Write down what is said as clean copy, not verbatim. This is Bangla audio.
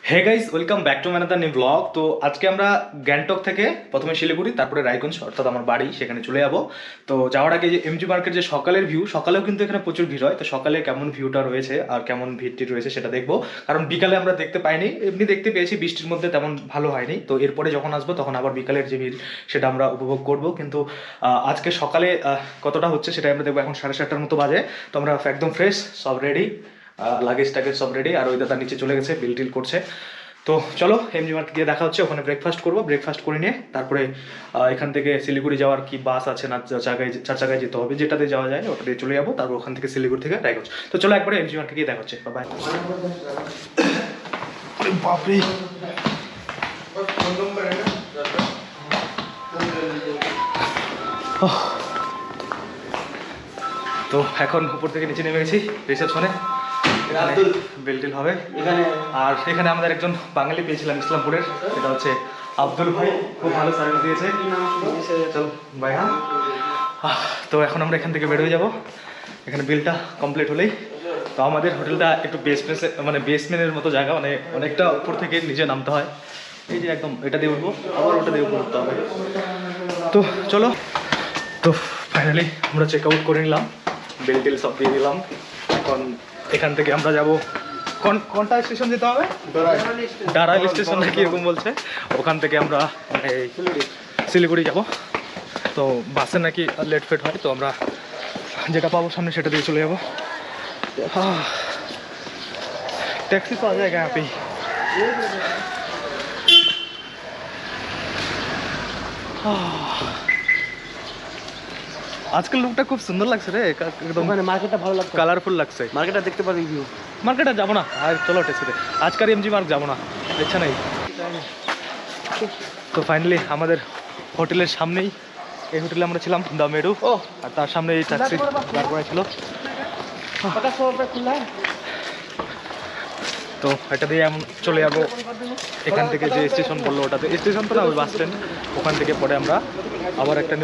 Hey guys, welcome back to my another new blog. তো আজকে আমরা গ্যাংটক থেকে প্রথমে শিলিগুড়ি, তারপরে রায়গঞ্জ অর্থাৎ আমার বাড়ি, সেখানে চলে যাব। তো যাওয়ার আগে যে এমজি মার্কেট যে সকালের ভিউ, সকালেও কিন্তু এখানে প্রচুর ভিড় হয়। তো সকালে কেমন ভিউটা রয়েছে আর কেমন ভিড়টি রয়েছে সেটা দেখবো, কারণ বিকালে আমরা দেখতে পাইনি, এমনি দেখতে পেয়েছি, বৃষ্টির মধ্যে তেমন ভালো হয়নি। তো এরপরে যখন আসবো তখন আবার বিকালের যে ভিড় সেটা আমরা উপভোগ করব। কিন্তু আজকে সকালে কতটা হচ্ছে সেটা আমরা দেখবো। এখন 7:30টার মতো বাজে। তো আমরা একদম ফ্রেশ, সব রেডি, লাগেজ টাগেজ সব রেডি। আর ওই দাদা নিচে চলে গেছে, বিল টিল করছে। তো চলো এমজি মার্কেট গিয়ে দেখা হচ্ছে, ওখানে ব্রেকফাস্ট করবো। ব্রেকফাস্ট করে নিয়ে তারপরে এখান থেকে শিলিগুড়ি যাওয়ার কি বাস আছে না চার জায়গায় যেতে হবে, যেটাতে যাওয়া যায় ওটা দিয়ে চলে যাবো। তারপর ওখান থেকে শিলিগুড়ি থেকে রায়গঞ্জ। তো চলো একবারে এমজি মার্কেট গিয়ে দেখা হচ্ছে। বাই। বাপরে, তো এখন উপর থেকে নিচে নেমে গেছি রিসেপশনে, বেলটিল হবে এখানে। আর এখানে আমাদের একজন বাঙালি পেয়েছিলাম ইসলামপুরের, এটা হচ্ছে আব্দুল ভাই, খুব ভালো সার্ভিস দিয়েছে। চল ভাই। হ্যাঁ, তো এখন আমরা এখান থেকে বের হয়ে যাবো। এখানে বিলটা কমপ্লিট হলেই তো আমাদের হোটেলটা একটু বেসমেন্টের মতো জায়গা, মানে অনেকটা উপর থেকে নিচে নামতে হয়। এই যে একদম এটা দিয়ে উঠবো, আবার ওটা দিয়ে উপর উঠতে হবে। তো চলো, তো ফাইনালি আমরা চেক আউট করে নিলাম, বিল টিল সব দিয়ে দিলাম। এখন এখান থেকে আমরা যাব কোনটা স্টেশন যেতে হবে, ডারাইল স্টেশন নাকি এরকম বলছে। ওখান থেকে আমরা এই শিলিগুড়ি যাব। তো বাসে নাকি লেট ফেট হয়, তো আমরা যেটা পাবো সামনে সেটা দিয়ে চলে যাবো। ট্যাক্সি পাওয়া যায় यहाँ पे। আজকাল লুকটা খুব সুন্দর লাগছে রে, একদম মার্কেটটা ভালো লাগছে, কালারফুল লাগছে। মার্কেটটা দেখতে পারবি ভিউ। মার্কেটে যাবো না আর, চলো ট্যাক্সিতে। আজকাল এমজি মার্ক যাবো না, ইচ্ছা নেই। তো ফাইনালি আমাদের হোটেলের সামনেই, এই হোটেলে আমরা ছিলাম, দ্য মেরু, আর তার সামনে এই ট্যাক্সি দাঁড় করা ছিল। তো এটা দিয়ে আমি চলে যাবো এখান থেকে, যে স্টেশন বললো ওটাতে, স্টেশন তো না, ওই বাস স্ট্যান্ড, ওখান থেকে পরে আমরা আবার একটা